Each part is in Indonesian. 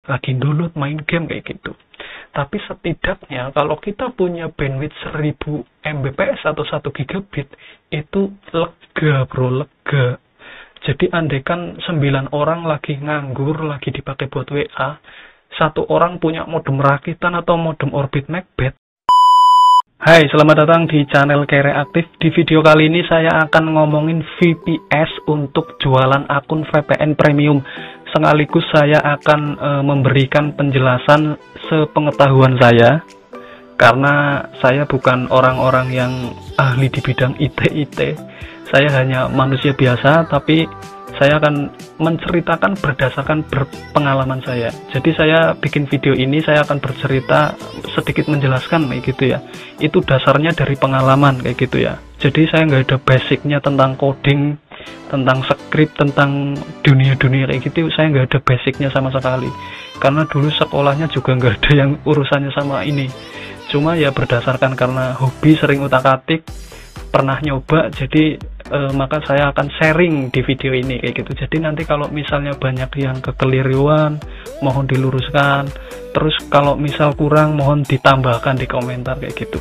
lagi download main game kayak gitu. Tapi setidaknya kalau kita punya bandwidth 1000 Mbps atau 1 gigabit itu lega bro, lega. Jadi andaikan 9 orang lagi nganggur, lagi dipakai buat WA, 1 orang punya modem rakitan atau modem Orbit Macbeth. Hai, selamat datang di channel Kere Aktif. Di video kali ini saya akan ngomongin VPS untuk jualan akun VPN Premium. Sekaligus saya akan memberikan penjelasan sepengetahuan saya. Karena saya bukan orang-orang yang ahli di bidang IT. Saya hanya manusia biasa, tapi saya akan menceritakan berdasarkan pengalaman saya. Jadi saya bikin video ini, saya akan bercerita sedikit menjelaskan kayak gitu ya. Itu dasarnya dari pengalaman kayak gitu ya. Jadi saya nggak ada basicnya tentang coding, tentang script, tentang dunia-dunia kayak gitu. Saya nggak ada basicnya sama sekali. Karena dulu sekolahnya juga nggak ada yang urusannya sama ini. Cuma ya berdasarkan karena hobi sering utak-atik, pernah nyoba, jadi maka saya akan sharing di video ini kayak gitu. Jadi nanti kalau misalnya banyak yang kekeliruan, mohon diluruskan. Terus kalau misal kurang, mohon ditambahkan di komentar kayak gitu.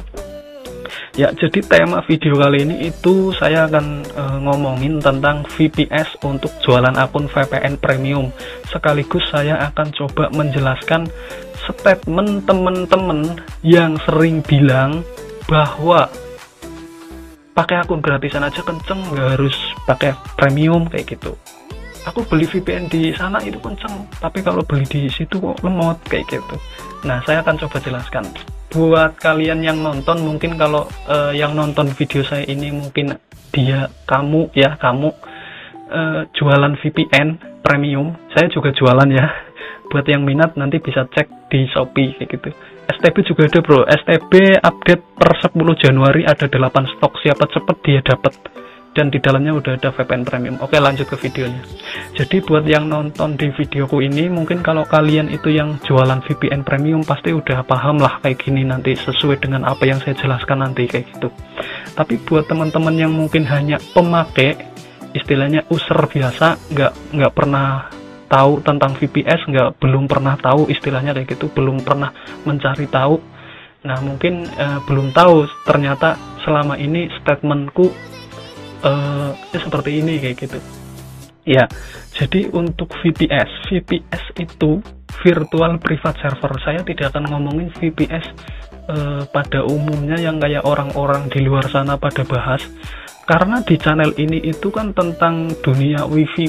Ya, jadi tema video kali ini itu saya akan ngomongin tentang VPS untuk jualan akun VPN Premium. Sekaligus saya akan coba menjelaskan statement teman-teman yang sering bilang bahwa pakai akun gratisan aja kenceng, nggak harus pakai premium kayak gitu. Aku beli VPN di sana itu kenceng, tapi kalau beli di situ kok lemot kayak gitu. Nah, saya akan coba jelaskan. Buat kalian yang nonton, mungkin kalau yang nonton video saya ini mungkin kamu jualan VPN premium. Saya juga jualan ya. Buat yang minat nanti bisa cek di Shopee kayak gitu. STB juga ada bro, STB update per 10 Januari ada 8 stok, siapa cepet dia dapat. Dan di dalamnya udah ada VPN Premium. Oke, lanjut ke videonya. Jadi buat yang nonton di videoku ini, mungkin kalau kalian itu yang jualan VPN Premium pasti udah paham lah kayak gini nanti, sesuai dengan apa yang saya jelaskan nanti kayak gitu. Tapi buat teman-teman yang mungkin hanya pemakai, istilahnya user biasa, nggak pernah tahu tentang VPS, belum pernah tahu istilahnya kayak gitu, belum pernah mencari tahu. Nah, mungkin belum tahu ternyata selama ini statementku seperti ini kayak gitu. Ya, jadi untuk VPS itu virtual private server. Saya tidak akan ngomongin VPS pada umumnya yang kayak orang-orang di luar sana pada bahas. Karena di channel ini itu kan tentang dunia wifi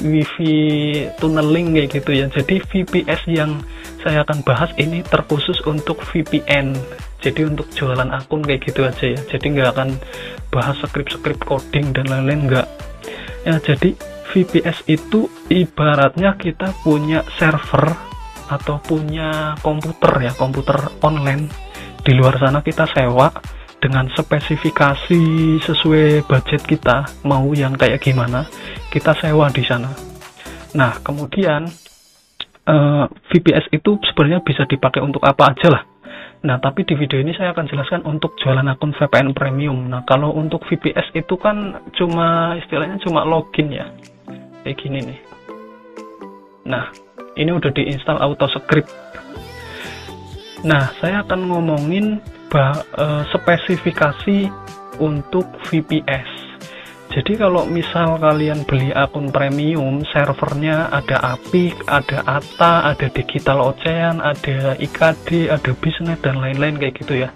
tunneling kayak gitu ya. Jadi VPS yang saya akan bahas ini terkhusus untuk VPN. Jadi untuk jualan akun kayak gitu aja ya. Jadi nggak akan bahas skrip coding dan lain-lain, nggak. Ya, jadi VPS itu ibaratnya kita punya server atau punya komputer ya, komputer online. Di luar sana kita sewa dengan spesifikasi sesuai budget kita, mau yang kayak gimana, kita sewa di sana. Nah, kemudian VPS itu sebenarnya bisa dipakai untuk apa aja lah. Nah, tapi di video ini saya akan jelaskan untuk jualan akun VPN Premium. Nah, kalau untuk VPS itu kan istilahnya cuma login ya, kayak gini nih. Nah, ini udah diinstal AutoScript. Nah, saya akan ngomongin spesifikasi untuk VPS. Jadi kalau misal kalian beli akun premium, servernya ada APIK, ada ATA, ada Digital Ocean, ada IKD, ada Bisnet dan lain-lain kayak gitu ya.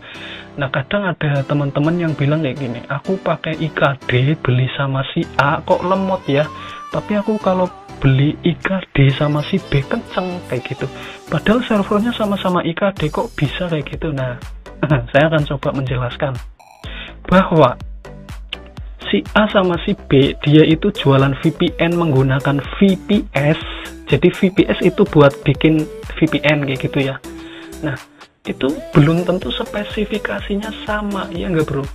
Nah, kadang ada teman-teman yang bilang kayak gini, aku pakai IKD beli sama si A kok lemot ya, tapi aku kalau beli IKD sama si B kenceng kayak gitu. Padahal servernya sama-sama IKD kok bisa kayak gitu. Nah, saya akan coba menjelaskan bahwa si A sama si B dia itu jualan VPN menggunakan VPS. Jadi VPS itu buat bikin VPN kayak gitu ya. Nah, itu belum tentu spesifikasinya sama, ya enggak bro?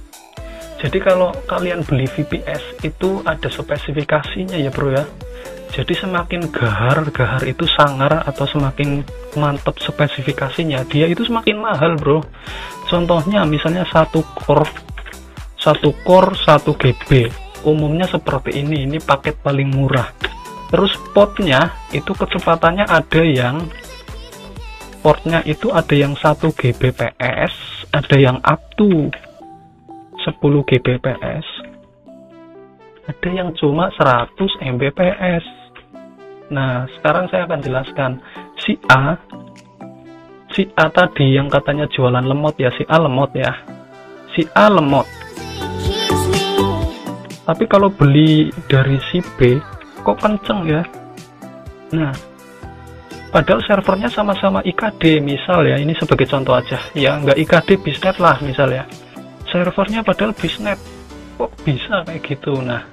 Jadi kalau kalian beli VPS itu ada spesifikasinya ya bro ya. Jadi semakin gahar itu sangar atau semakin mantap spesifikasinya, dia itu semakin mahal bro. Contohnya misalnya 1 core 1 GB umumnya seperti ini paket paling murah. Terus potnya itu kecepatannya ada yang portnya itu ada yang 1 Gbps, ada yang up to 10 Gbps, ada yang cuma 100 Mbps. Nah, sekarang saya akan jelaskan. Si A tadi yang katanya jualan lemot ya, si A lemot ya. Si A lemot. Tapi kalau beli dari si B, kok kenceng ya? Nah, padahal servernya sama-sama IKD, misal ya, ini sebagai contoh aja. Ya, nggak IKD Bisnet lah, misal ya. Servernya padahal Bisnet. Kok bisa kayak gitu? Nah,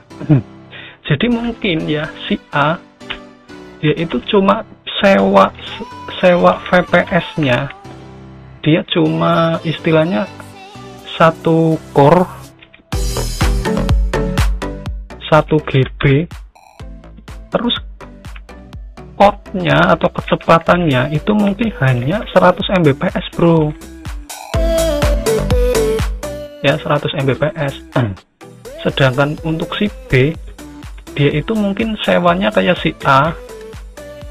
jadi mungkin ya, si A dia itu cuma sewa VPS-nya, dia cuma istilahnya 1 core 1 GB, terus potnya atau kecepatannya itu mungkin hanya 100 Mbps bro ya, 100 Mbps. Sedangkan untuk si B, dia itu mungkin sewanya kayak si A,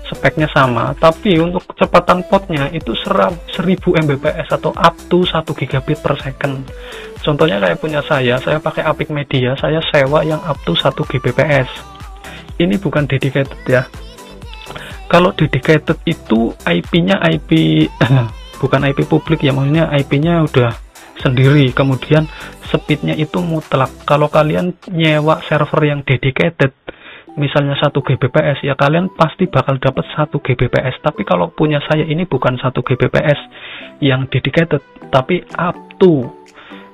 speknya sama, tapi untuk kecepatan potnya itu 1000 Mbps atau up to 1 gigabit per second. Contohnya kayak punya saya pakai Apik Media, saya sewa yang up to 1 Gbps. Ini bukan dedicated ya. Kalau dedicated itu IP-nya IP bukan IP publik ya, maksudnya IP-nya udah sendiri, kemudian speednya itu mutlak. Kalau kalian nyewa server yang dedicated, misalnya 1 Gbps ya, kalian pasti bakal dapat 1 Gbps. Tapi kalau punya saya ini bukan 1 Gbps yang dedicated, tapi up to.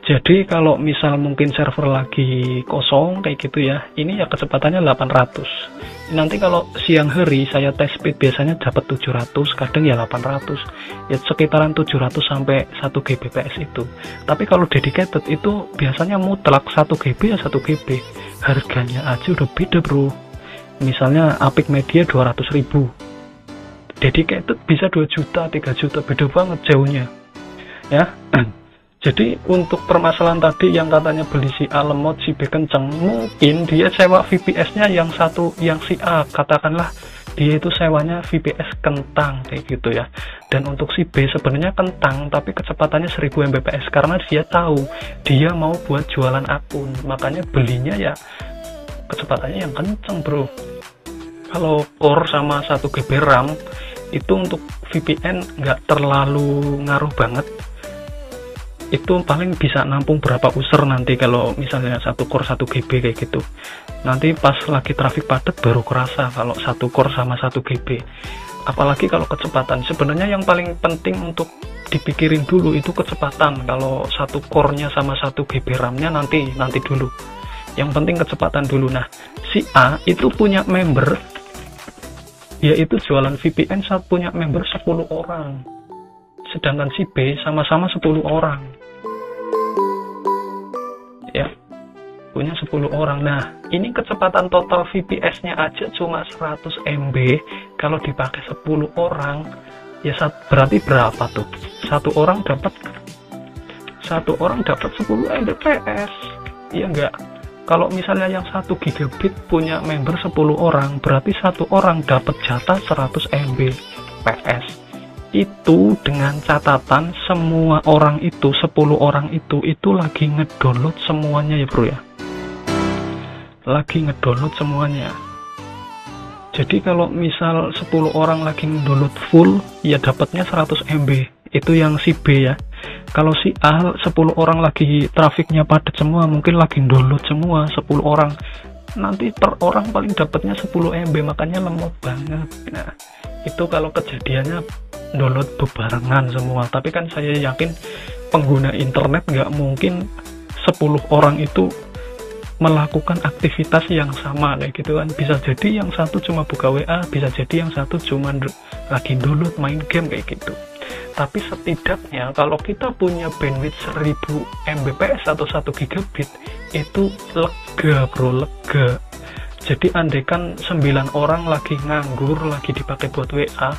Jadi kalau misal mungkin server lagi kosong kayak gitu ya, ini ya kecepatannya 800. Nanti kalau siang hari saya tes speed biasanya dapat 700, kadang ya 800. Ya sekitaran 700 sampai 1 Gbps itu. Tapi kalau dedicated itu biasanya mutlak 1 GB ya 1 GB. Harganya aja udah beda bro. Misalnya Apik Media 200.000, dedicated bisa 2 juta, 3 juta, beda banget jauhnya ya. Jadi untuk permasalahan tadi yang katanya beli si A lemot, si B kenceng, mungkin dia sewa VPS-nya yang satu, yang si A katakanlah dia itu sewanya VPS kentang kayak gitu ya. Dan untuk si B sebenarnya kentang tapi kecepatannya 1000 Mbps karena dia tahu dia mau buat jualan akun, makanya belinya ya kecepatannya yang kenceng bro. Kalau core sama 1 GB RAM itu untuk VPN nggak terlalu ngaruh banget, itu paling bisa nampung berapa user nanti kalau misalnya 1 core 1 GB kayak gitu. Nanti pas lagi traffic padat baru kerasa kalau 1 core sama 1 GB. Apalagi kalau kecepatan, sebenarnya yang paling penting untuk dipikirin dulu itu kecepatan. Kalau 1 core-nya sama 1 GB RAM-nya nanti dulu. Yang penting kecepatan dulu. Nah, si A itu punya member, yaitu jualan VPN, saat punya member 10 orang. Sedangkan si B sama-sama 10 orang. Ya, punya 10 orang. Nah, ini kecepatan total VPS-nya aja cuma 100 MB. Kalau dipakai 10 orang, ya berarti berapa tuh? Satu orang dapat 10 Mbps. Iya enggak? Kalau misalnya yang 1 gigabit punya member 10 orang, berarti satu orang dapat jatah 100 Mbps. Itu dengan catatan semua orang itu, 10 orang itu lagi ngedownload semuanya ya bro ya. Lagi ngedownload semuanya. Jadi kalau misal 10 orang lagi ngedownload full, ya dapatnya 100 MB. Itu yang si B ya. Kalau si A 10 orang lagi trafiknya padat semua, mungkin lagi download semua 10 orang. Nanti per orang paling dapatnya 10 MB, makanya lemot banget. Nah, itu kalau kejadiannya download bebarengan semua. Tapi kan saya yakin pengguna internet nggak mungkin 10 orang itu melakukan aktivitas yang sama kayak gitu kan. Bisa jadi yang satu cuma buka WA, bisa jadi yang satu cuma lagi download main game kayak gitu. Tapi setidaknya kalau kita punya bandwidth 1000 Mbps atau 1 gigabit itu lega bro, lega. Jadi andaikan 9 orang lagi nganggur, lagi dipakai buat WA,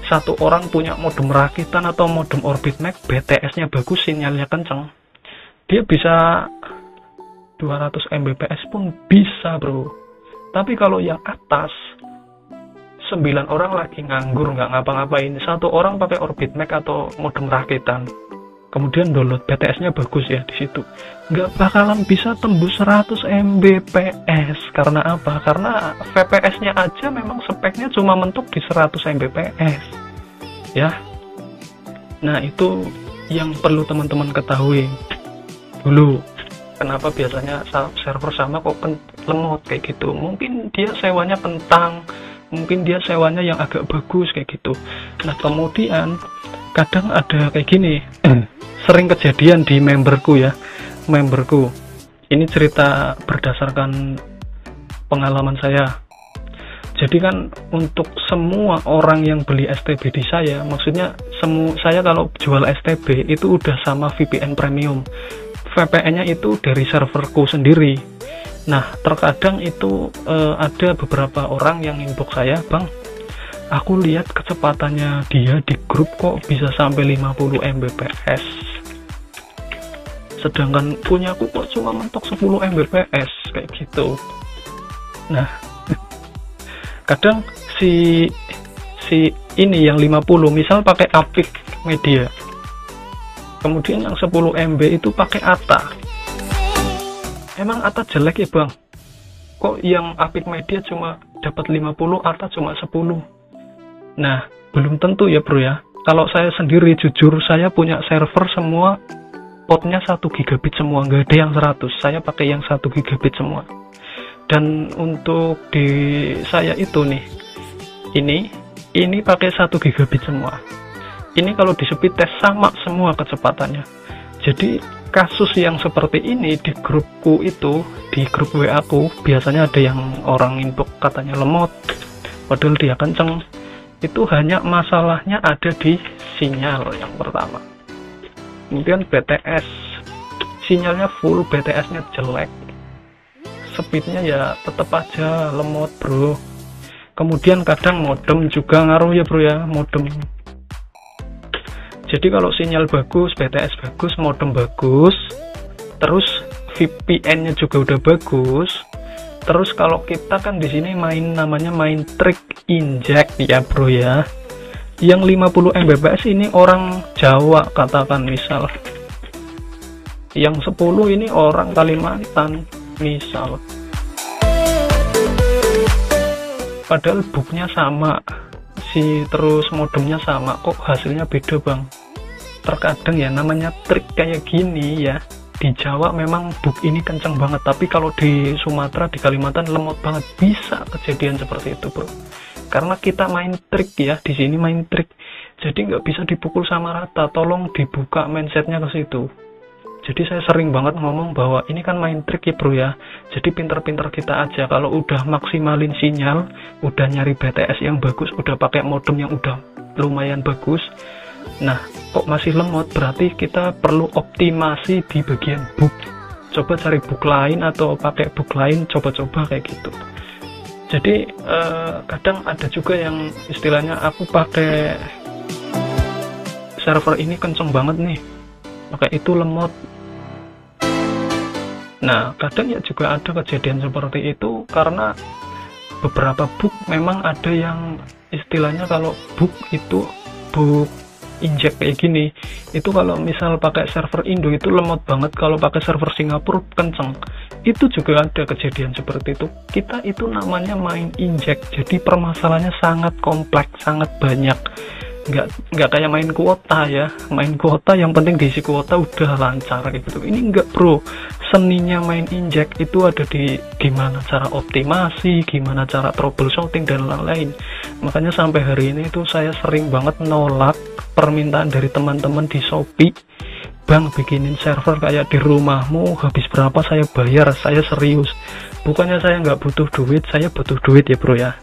satu orang punya modem rakitan atau modem Orbit Max, BTS-nya bagus, sinyalnya kenceng, dia bisa 200 Mbps pun bisa bro. Tapi kalau yang atas 9 orang lagi nganggur nggak ngapa-ngapain, satu orang pakai Orbit Max atau modem rakitan, kemudian download BTS-nya bagus ya di situ, nggak bakalan bisa tembus 100 Mbps. Karena apa? Karena VPS-nya aja memang speknya cuma mentok di 100 Mbps ya. Nah, itu yang perlu teman-teman ketahui dulu. Kenapa biasanya server sama kok lemot kayak gitu? Mungkin dia sewanya kentang, mungkin dia sewanya yang agak bagus kayak gitu. Nah, kemudian kadang ada kayak gini, sering kejadian di memberku ya, memberku ini cerita berdasarkan pengalaman saya. Jadi kan untuk semua orang yang beli STB di saya, maksudnya saya kalau jual STB itu udah sama VPN premium, VPN-nya itu dari serverku sendiri. Nah, terkadang itu ada beberapa orang yang inbox saya, "Bang, aku lihat kecepatannya dia di grup kok bisa sampai 50 Mbps. Sedangkan punyaku kok cuma mentok 10 Mbps," kayak gitu. Nah, kadang si ini yang 50 misal pakai Apik Media. Kemudian yang 10 MB itu pakai ATA. Emang ATA jelek ya, Bang? Kok yang Apik Media cuma dapat 50, ATA cuma 10? Nah, belum tentu ya, Bro ya. Kalau saya sendiri jujur, saya punya server semua potnya 1 gigabit semua, nggak ada yang 100. Saya pakai yang 1 gigabit semua. Dan untuk di saya itu nih, ini pakai 1 gigabit semua. Ini kalau di speed test sama semua kecepatannya. Jadi kasus yang seperti ini di grupku itu, di grup WA aku, biasanya ada yang orang inbox katanya lemot, padahal dia kenceng. Itu hanya masalahnya ada di sinyal yang pertama. Kemudian BTS, sinyalnya full, BTS-nya jelek, speednya ya tetap aja lemot, Bro. Kemudian kadang modem juga ngaruh ya, Bro ya, modem. Jadi kalau sinyal bagus, BTS bagus, modem bagus, terus VPN-nya juga udah bagus. Terus kalau kita kan di sini namanya main trik inject ya, Bro ya. Yang 50 Mbps ini orang Jawa katakan misal. Yang 10 ini orang Kalimantan misal. Padahal booknya sama, terus modemnya sama, kok hasilnya beda, Bang. Terkadang ya namanya trik kayak gini ya, di Jawa memang book ini kenceng banget, tapi kalau di Sumatera, di Kalimantan lemot banget. Bisa kejadian seperti itu, Bro. Karena kita main trik ya, di sini main trik, jadi nggak bisa dipukul sama rata. Tolong dibuka mindsetnya ke situ. Jadi saya sering banget ngomong bahwa ini kan main trik ya, Bro ya. Jadi pinter-pinter kita aja. Kalau udah maksimalin sinyal, udah nyari BTS yang bagus, udah pakai modem yang udah lumayan bagus, nah kok masih lemot, berarti kita perlu optimasi di bagian book. Coba cari book lain atau pakai book lain, coba-coba kayak gitu. Jadi kadang ada juga yang istilahnya aku pakai server ini kenceng banget nih, pakai itu lemot. Nah, kadang ya juga ada kejadian seperti itu karena beberapa book memang ada yang istilahnya kalau book itu book inject kayak gini, itu kalau misal pakai server Indo itu lemot banget, kalau pakai server Singapura kenceng. Itu juga ada kejadian seperti itu. Kita itu namanya main inject, jadi permasalahannya sangat kompleks, sangat banyak. Nggak kayak main kuota ya, main kuota yang penting diisi kuota udah lancar gitu. Ini enggak, Bro. Seninya main inject itu ada di gimana cara optimasi, gimana cara troubleshooting dan lain-lain. Makanya sampai hari ini itu saya sering banget nolak permintaan dari teman-teman di Shopee, "Bang, bikinin server kayak di rumahmu, habis berapa saya bayar." Saya serius, bukannya saya nggak butuh duit, saya butuh duit ya, Bro ya.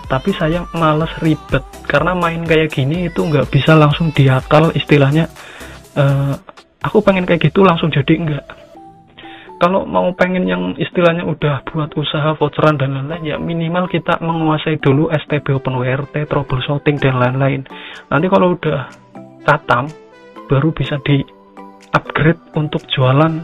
Tapi saya males ribet, karena main kayak gini itu nggak bisa langsung diakal istilahnya, aku pengen kayak gitu langsung jadi enggak. Kalau mau pengen yang istilahnya udah buat usaha voucheran dan lain-lain, ya minimal kita menguasai dulu STB OpenWRT, troubleshooting dan lain-lain. Nanti kalau udah katam, baru bisa di upgrade untuk jualan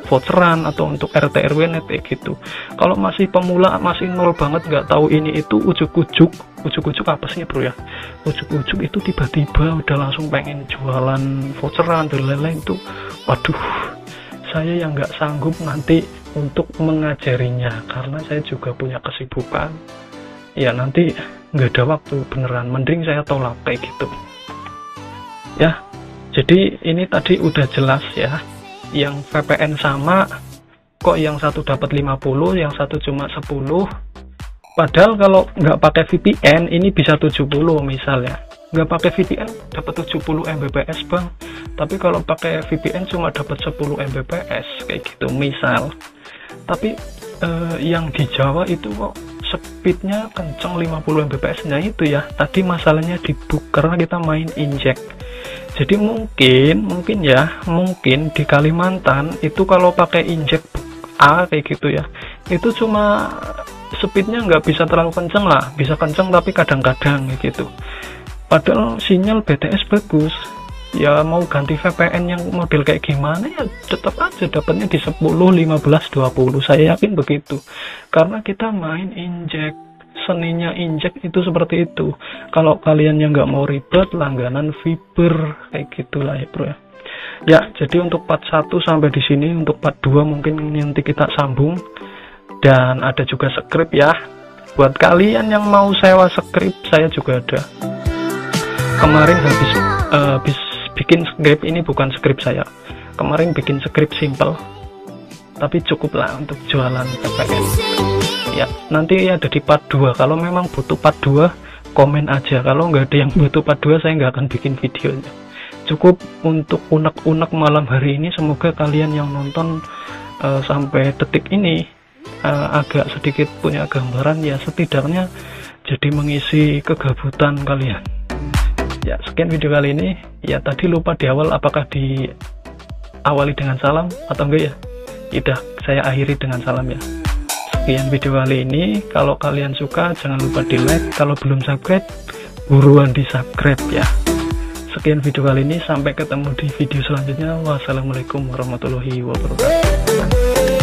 voucheran atau untuk RT RW net kayak gitu. Kalau masih pemula, masih nol banget, nggak tahu ini itu, ujuk-ujuk apa sih bro ya, ujuk-ujuk itu tiba-tiba udah langsung pengen jualan voucheran dan lain-lain, itu waduh, saya yang nggak sanggup nanti untuk mengajarinya karena saya juga punya kesibukan ya, nanti nggak ada waktu beneran, mending saya tolak kayak gitu ya. Jadi ini tadi udah jelas ya, yang VPN sama kok yang satu dapat 50, yang satu cuma 10, padahal kalau nggak pakai VPN ini bisa 70 misalnya. Nggak pakai VPN dapat 70 Mbps bang, tapi kalau pakai VPN cuma dapat 10 Mbps kayak gitu misal. Tapi yang di Jawa itu kok speednya kenceng 50 Mbps. Nah itu ya, tadi masalahnya di book karena kita main inject. Jadi mungkin di Kalimantan itu kalau pakai inject A kayak gitu ya, itu cuma speednya nggak bisa terlalu kenceng lah, bisa kenceng tapi kadang-kadang kayak gitu. Padahal sinyal BTS bagus ya, mau ganti VPN yang model kayak gimana ya tetap aja dapatnya di 10, 15, 20. Saya yakin begitu karena kita main inject, seninya inject itu seperti itu. Kalau kalian yang nggak mau ribet, langganan fiber kayak gitulah ya bro ya. Ya jadi untuk part 1 sampai di sini, untuk part 2 mungkin nanti kita sambung, dan ada juga script ya. Buat kalian yang mau sewa script, saya juga ada. Kemarin habis bikin script, ini bukan script saya, kemarin bikin script simple tapi cukup lah untuk jualan VPN ya. Nanti ada di part 2, kalau memang butuh part 2 komen aja, kalau nggak ada yang butuh part 2 saya nggak akan bikin videonya. Cukup untuk unek-unek malam hari ini. Semoga kalian yang nonton sampai detik ini agak sedikit punya gambaran ya, setidaknya jadi mengisi kegabutan kalian ya. Sekian video kali ini ya. Tadi lupa di awal, apakah diawali dengan salam atau enggak ya? Udah saya akhiri dengan salam ya. Sekian video kali ini, kalau kalian suka jangan lupa di like, kalau belum subscribe buruan di subscribe ya. Sekian video kali ini, sampai ketemu di video selanjutnya. Wassalamualaikum warahmatullahi wabarakatuh.